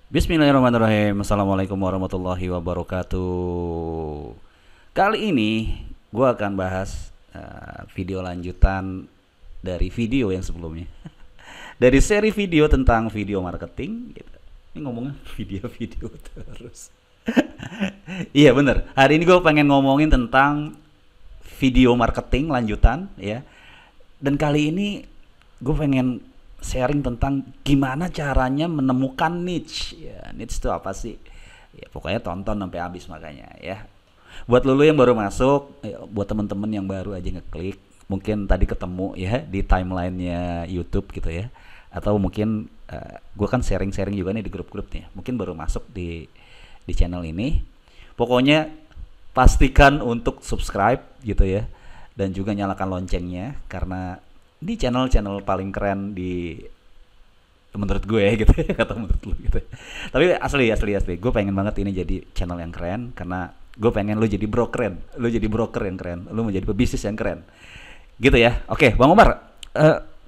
Bismillahirrahmanirrahim. Assalamualaikum warahmatullahi wabarakatuh. Kali ini gue akan bahas video lanjutan dari video yang sebelumnya. Dari seri video tentang video marketing. Gitu. Ini ngomongnya video-video terus. Iya bener. Hari ini gue pengen ngomongin tentang video marketing lanjutan ya. Dan kali ini gue pengen sharing tentang gimana caranya menemukan niche. Ya, niche itu apa sih? Ya, pokoknya tonton sampai habis makanya ya. Buat lulu yang baru masuk, ya, buat temen-temen yang baru aja ngeklik, mungkin tadi ketemu ya di timelinenya YouTube gitu ya. Atau mungkin gue kan sharing-sharing juga nih di grup-grup nih. Mungkin baru masuk di channel ini. Pokoknya pastikan untuk subscribe gitu ya, dan juga nyalakan loncengnya karena di channel-channel paling keren di menurut gue gitu ya, kata menurut lu gitu. Tapi asli gue pengen banget ini jadi channel yang keren karena gue pengen lu jadi bro keren, lu jadi broker yang keren, lu menjadi pebisnis yang keren gitu ya. Oke Bang Omar,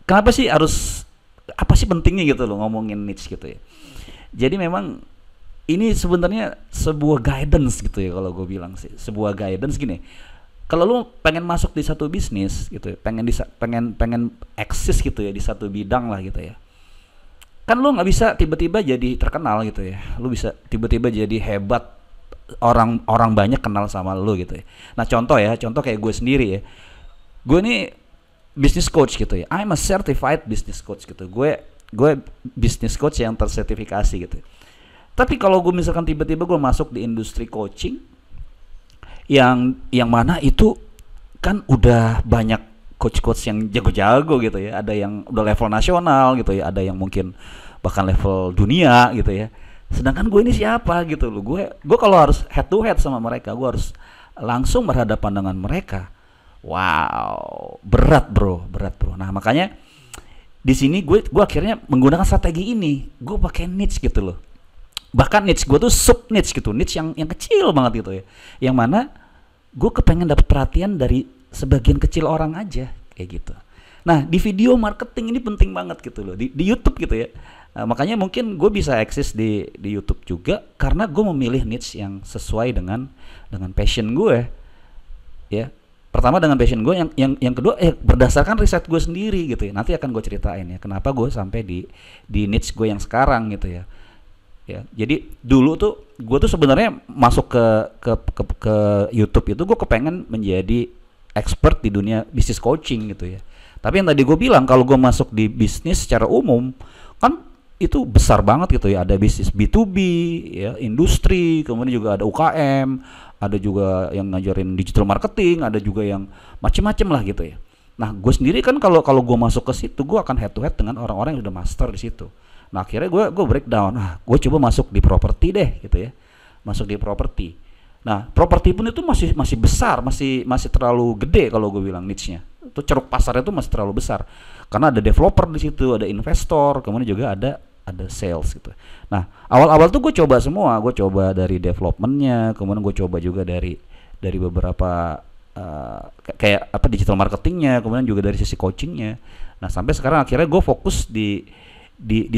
kenapa sih harus, apa sih pentingnya gitu lo ngomongin niche gitu ya. Jadi memang ini sebenarnya sebuah guidance gitu ya, kalau gue bilang sih sebuah guidance gini. Kalau lu pengen masuk di satu bisnis gitu ya, pengen pengen eksis gitu ya di satu bidang lah gitu ya, kan lu nggak bisa tiba-tiba jadi terkenal gitu ya, lu bisa tiba-tiba jadi hebat, orang orang banyak kenal sama lu gitu ya. Nah contoh kayak gue sendiri ya, gue ini business coach gitu ya, I'm a certified business coach gitu, gue business coach yang tersertifikasi gitu. Tapi kalau gue misalkan tiba-tiba gue masuk di industri coaching yang mana itu kan udah banyak coach-coach yang jago-jago gitu ya, ada yang udah level nasional gitu ya, ada yang mungkin bahkan level dunia gitu ya. Sedangkan gue ini siapa gitu loh, gue kalau harus head to head sama mereka, gue harus langsung berhadapan dengan mereka. Wow, berat bro. Nah makanya di sini gue akhirnya menggunakan strategi ini, gue pakai niche gitu loh. Bahkan niche gue tuh sub niche gitu, niche yang kecil banget gitu ya, yang mana gue kepengen dapat perhatian dari sebagian kecil orang aja kayak gitu. Nah di video marketing ini penting banget gitu loh, di YouTube gitu ya. Makanya mungkin gue bisa eksis di YouTube juga karena gue memilih niche yang sesuai dengan passion gue ya. Pertama dengan passion gue, yang kedua berdasarkan riset gue sendiri gitu ya. Nanti akan gue ceritain ya kenapa gue sampai di niche gue yang sekarang gitu ya. Ya, jadi dulu tuh gue tuh sebenarnya masuk ke YouTube itu gue kepengen menjadi expert di dunia bisnis coaching gitu ya. Tapi yang tadi gue bilang kalau gue masuk di bisnis secara umum kan itu besar banget gitu ya. Ada bisnis B2B ya, industri, kemudian juga ada UKM, ada juga yang ngajarin digital marketing, ada juga yang macem-macem lah gitu ya. Nah gue sendiri kan kalau kalau gue masuk ke situ gue akan head to head dengan orang-orang yang udah master di situ. Nah akhirnya gue breakdown, gue coba masuk di properti deh gitu ya, masuk di properti. Nah properti pun itu masih masih besar, masih masih terlalu gede kalau gue bilang niche-nya. Itu ceruk pasarnya itu masih terlalu besar, karena ada developer di situ, ada investor, kemudian juga ada sales gitu. Nah awal-awal tuh gue coba semua, gue coba dari developmentnya, kemudian gue coba juga dari beberapa kayak apa digital marketingnya, kemudian juga dari sisi coachingnya. Nah sampai sekarang akhirnya gue fokus di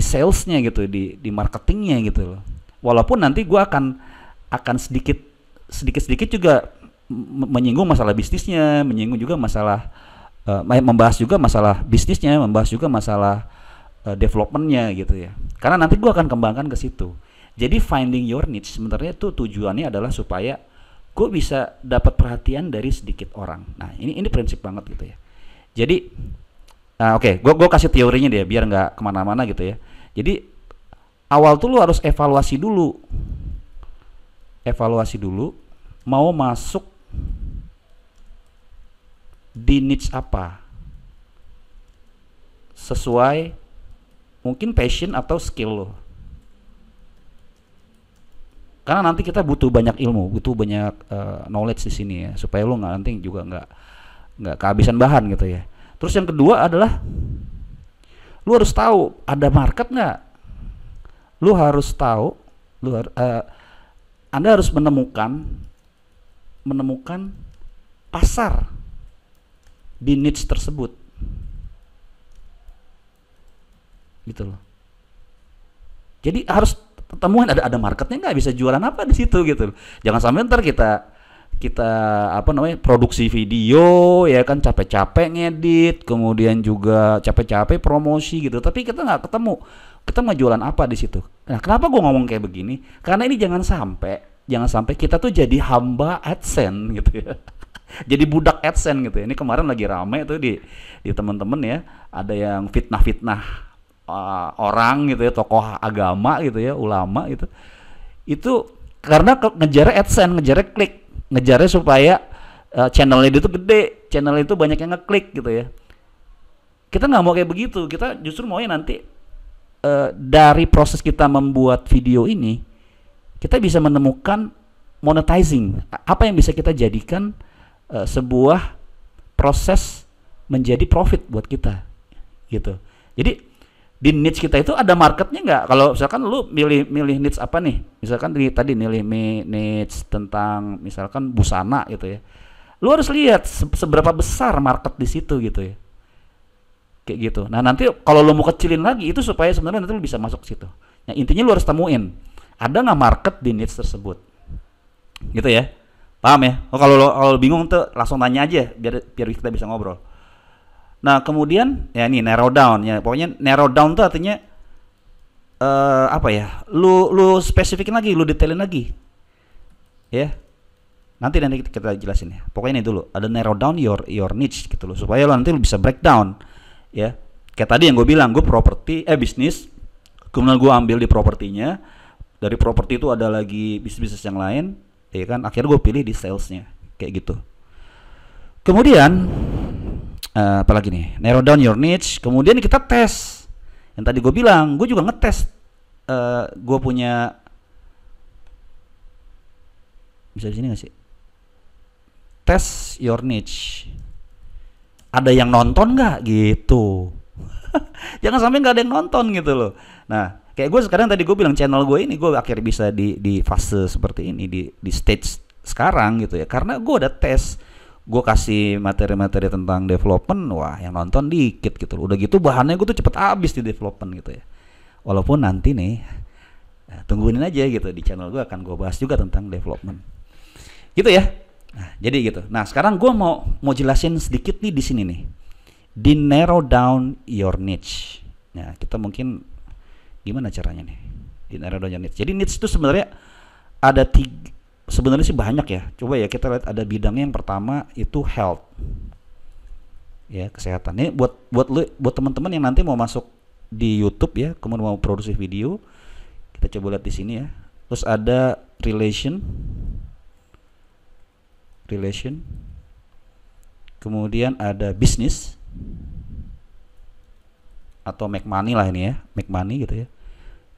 salesnya gitu, di marketingnya gitu loh. Walaupun nanti gue akan sedikit juga menyinggung masalah bisnisnya, menyinggung juga masalah membahas juga masalah bisnisnya, membahas juga masalah developmentnya gitu ya. Karena nanti gue akan kembangkan ke situ. Jadi finding your niche sebenarnya itu tujuannya adalah supaya gue bisa dapat perhatian dari sedikit orang. Nah ini prinsip banget gitu ya. Jadi oke, gue kasih teorinya deh biar nggak kemana-mana gitu ya. Jadi awal tuh lu harus evaluasi dulu, mau masuk di niche apa, sesuai mungkin passion atau skill lo. Karena nanti kita butuh banyak ilmu, butuh banyak knowledge di sini ya, supaya lu nggak nanti juga nggak kehabisan bahan gitu ya. Terus yang kedua adalah lu harus tahu ada market nggak. Lu harus tahu, Anda harus menemukan pasar di niche tersebut, gitu loh. Jadi harus temuin ada marketnya nggak, bisa jualan apa di situ gitu. Jangan sampai ntar kita apa namanya produksi video ya kan, capek-capek ngedit, kemudian juga capek-capek promosi gitu, tapi kita nggak ketemu kita mau jualan apa di situ. Nah, kenapa gue ngomong kayak begini? Karena ini jangan sampai kita tuh jadi hamba AdSense gitu ya. Jadi budak AdSense gitu ya. Ini kemarin lagi rame tuh di teman-teman ya, ada yang fitnah-fitnah orang gitu ya, tokoh agama gitu ya, ulama gitu. Itu karena ngejar AdSense, ngejar klik, ngejarnya supaya channelnya itu gede, channel itu banyak yang ngeklik gitu ya. Kita nggak mau kayak begitu, kita justru maunya nanti dari proses kita membuat video ini, kita bisa menemukan monetizing, apa yang bisa kita jadikan sebuah proses menjadi profit buat kita gitu. Jadi di niche kita itu ada marketnya nggak? Kalau misalkan lu milih niche apa nih? Misalkan tadi milih niche tentang misalkan busana gitu ya. Lu harus lihat seberapa besar market di situ gitu ya. Kayak gitu. Nah, nanti kalau lu mau kecilin lagi itu supaya sebenarnya nanti lu bisa masuk ke situ. Nah, intinya lu harus temuin ada nggak market di niche tersebut. Gitu ya. Paham ya? Oh, kalau bingung tuh langsung tanya aja biar kita bisa ngobrol. Nah, kemudian ya ini narrow down ya. Pokoknya narrow down tuh artinya apa ya? Lu spesifikin lagi, lu detailin lagi. Ya. Nanti kita jelasin ya. Pokoknya ini dulu, ada narrow down your niche gitu loh, supaya lo nanti lu bisa breakdown ya. Kayak tadi yang gue bilang, gue bisnis, kemudian gue ambil di propertinya. Dari properti itu ada lagi bisnis yang lain, ya kan? Akhirnya gue pilih di salesnya, kayak gitu. Kemudian apalagi nih, narrow down your niche. Kemudian kita tes. Yang tadi gue bilang, gue juga ngetes. Gue punya, bisa di sini nggak sih? Tes your niche. Ada yang nonton nggak gitu? Jangan sampai nggak ada yang nonton gitu loh. Nah, kayak gue sekarang tadi gue bilang channel gue ini gue akhirnya bisa di fase seperti ini, di stage sekarang gitu ya. Karena gue udah tes. Gue kasih materi-materi tentang development, wah yang nonton dikit gitu. Udah gitu bahannya gue tuh cepet habis di development gitu ya. Walaupun nanti nih, tungguin aja gitu, di channel gue akan gue bahas juga tentang development. Gitu ya. Nah, jadi gitu. Nah, sekarang gue mau jelasin sedikit nih di sini nih. Di narrow down your niche. Nah, kita mungkin gimana caranya nih? Di narrow down your niche. Jadi niche itu sebenarnya ada sebenarnya sih banyak ya. Coba ya kita lihat, ada bidangnya. Yang pertama itu health, ya, kesehatan. Ini buat teman-teman yang nanti mau masuk di YouTube ya, kemudian mau produksi video, kita coba lihat di sini ya. Terus ada relation, kemudian ada business atau make money lah ini ya, make money gitu ya.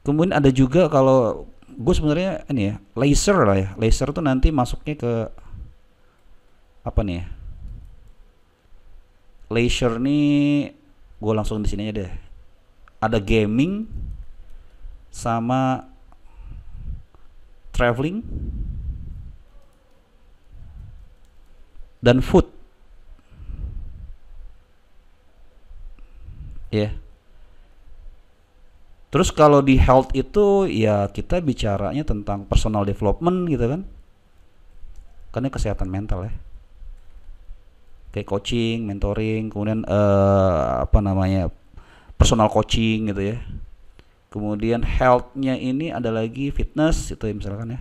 Kemudian ada juga kalau gue sebenarnya ini ya, laser lah ya. Laser tuh nanti masuknya ke apa nih ya? Laser nih gue langsung di sini aja deh. Ada gaming sama traveling dan food. Ya. Yeah. Terus kalau di health itu ya kita bicaranya tentang personal development gitu kan. Karena kesehatan mental ya. Kayak coaching, mentoring, kemudian apa namanya? Personal coaching gitu ya. Kemudian health-nya ini ada lagi fitness itu ya misalkan ya.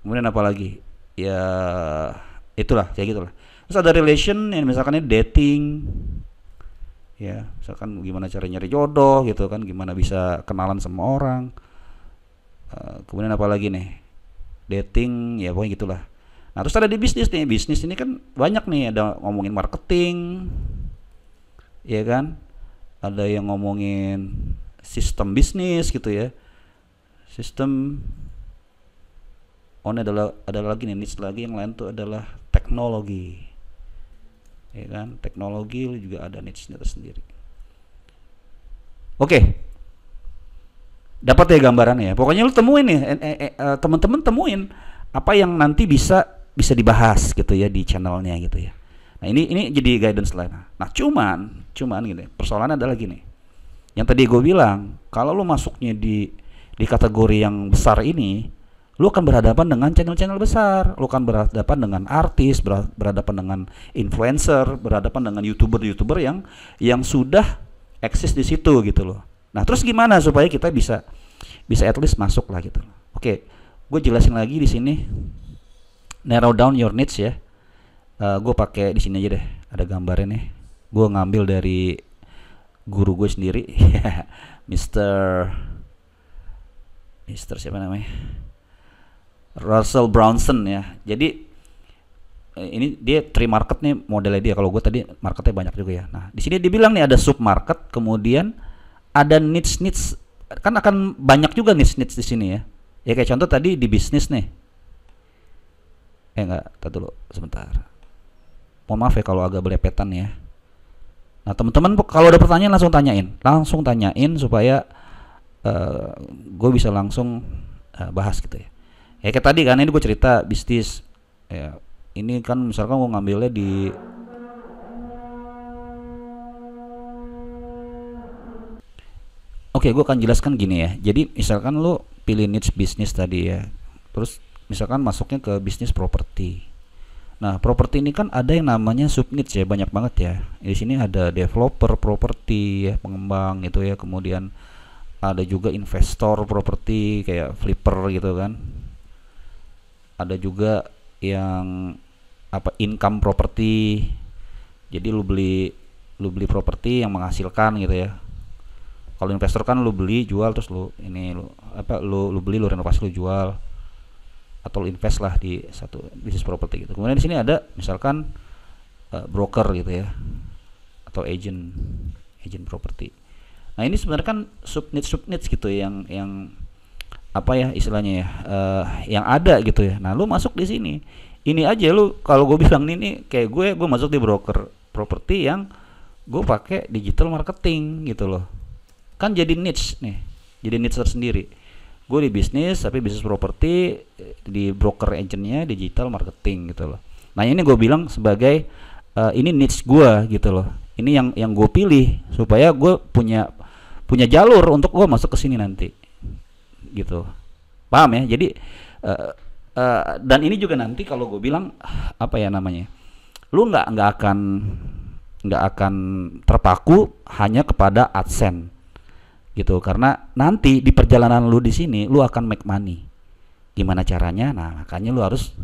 Kemudian apa lagi? Ya itulah, kayak gitulah. Terus ada relation yang misalkan dating. Ya, misalkan gimana cara nyari jodoh gitu kan, gimana bisa kenalan sama orang. Kemudian apa lagi nih? Dating, ya pokoknya gitulah. Nah, terus ada di bisnis nih. Bisnis ini kan banyak nih, ada ngomongin marketing. Ya kan? Ada yang ngomongin sistem bisnis gitu ya. Sistem ada lagi nih, niche lagi yang lain tuh adalah teknologi. Ya kan, teknologi juga ada niche-nya tersendiri. Oke. Dapat ya gambarannya ya. Pokoknya lu temuin nih, teman-teman temuin apa yang nanti bisa dibahas gitu ya di channelnya gitu ya. Nah, ini jadi guidance lah. Nah, cuman gini, persoalannya adalah gini. Yang tadi gue bilang, kalau lu masuknya di kategori yang besar ini, lu akan berhadapan dengan channel-channel besar, lu akan berhadapan dengan artis, berhadapan dengan influencer, berhadapan dengan youtuber-youtuber yang sudah eksis di situ gitu loh. Nah terus gimana supaya kita bisa at least masuk lah gitu. Oke, gue jelasin lagi di sini, narrow down your niche ya. Gue pakai di sini aja deh, ada gambarnya nih. Gue ngambil dari guru gue sendiri, Mister siapa namanya? Russell Brunson ya. Jadi ini dia tree market nih modelnya dia. Kalau gue tadi marketnya banyak juga ya. Nah di sini dibilang nih ada sub market, kemudian ada niche. Kan akan banyak juga niche di sini ya. Ya kayak contoh tadi di bisnis nih. Enggak, tar dulu sebentar. Mohon maaf ya kalau agak belepetan ya. Nah teman-teman kalau ada pertanyaan langsung tanyain supaya gue bisa langsung bahas gitu ya. Ya kayak tadi kan ini gue cerita bisnis ya, ini kan misalkan gue ngambilnya di Oke, gue akan jelaskan gini ya. Jadi misalkan lu pilih niche bisnis tadi ya, terus misalkan masuknya ke bisnis properti. Nah, properti ini kan ada yang namanya sub niche ya, banyak banget ya. Di sini ada developer properti ya, pengembang gitu ya, kemudian ada juga investor properti kayak flipper gitu kan. Ada juga yang income properti. Jadi lu beli properti yang menghasilkan gitu ya. Kalau investor kan lu beli, jual, terus lu beli, lu renovasi, lu jual, atau lu invest lah di satu bisnis properti gitu. Kemudian di sini ada misalkan broker gitu ya, atau agent properti. Nah ini sebenarnya kan sub niche gitu yang apa ya istilahnya ya, yang ada gitu ya. Nah lu masuk di sini. Ini aja lu kalau gue bilang ini kayak gue masuk di broker properti yang gue pakai digital marketing gitu loh. Kan jadi niche nih, jadi niche tersendiri. Gue di bisnis tapi bisnis properti, di broker agentnya digital marketing gitu loh. Nah ini gue bilang sebagai ini niche gue gitu loh. Ini yang gue pilih supaya gue punya jalur untuk gue masuk ke sini nanti gitu. Paham ya? Jadi dan ini juga nanti kalau gue bilang apa ya namanya, lu nggak akan terpaku hanya kepada AdSense gitu, karena nanti di perjalanan lu di sini lu akan make money. Gimana caranya? Nah makanya lu harus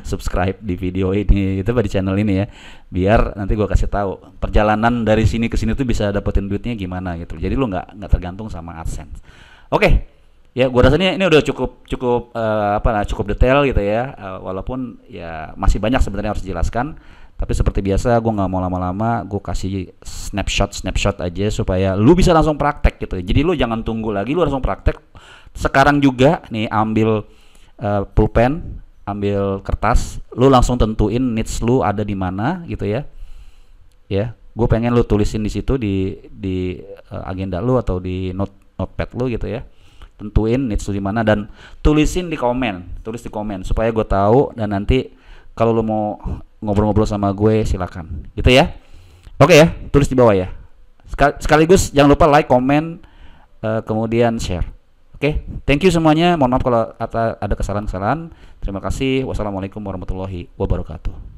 subscribe di video ini gitu, di channel ini ya, biar nanti gua kasih tahu perjalanan dari sini ke sini tuh bisa dapetin duitnya gimana gitu. Jadi lu nggak tergantung sama AdSense. Oke. Ya gua rasanya ini udah cukup detail gitu ya, walaupun ya masih banyak sebenarnya harus dijelaskan. Tapi seperti biasa gue nggak mau lama-lama, gue kasih snapshot aja supaya lu bisa langsung praktek gitu. Jadi lu jangan tunggu lagi, lu langsung praktek sekarang juga nih. Ambil pulpen, ambil kertas, lu langsung tentuin niche lu ada di mana gitu ya. Ya, gue pengen lu tulisin di situ di agenda lu atau di notepad lu gitu ya. Tentuin niche lu di mana dan tulis di komen supaya gue tahu, dan nanti kalau lu mau ngobrol-ngobrol sama gue silakan gitu ya. Oke ya, tulis di bawah ya. Sekaligus jangan lupa like, komen, kemudian share. Oke, thank you semuanya. Mohon maaf kalau ada kesalahan-kesalahan. Terima kasih. Wassalamualaikum warahmatullahi wabarakatuh.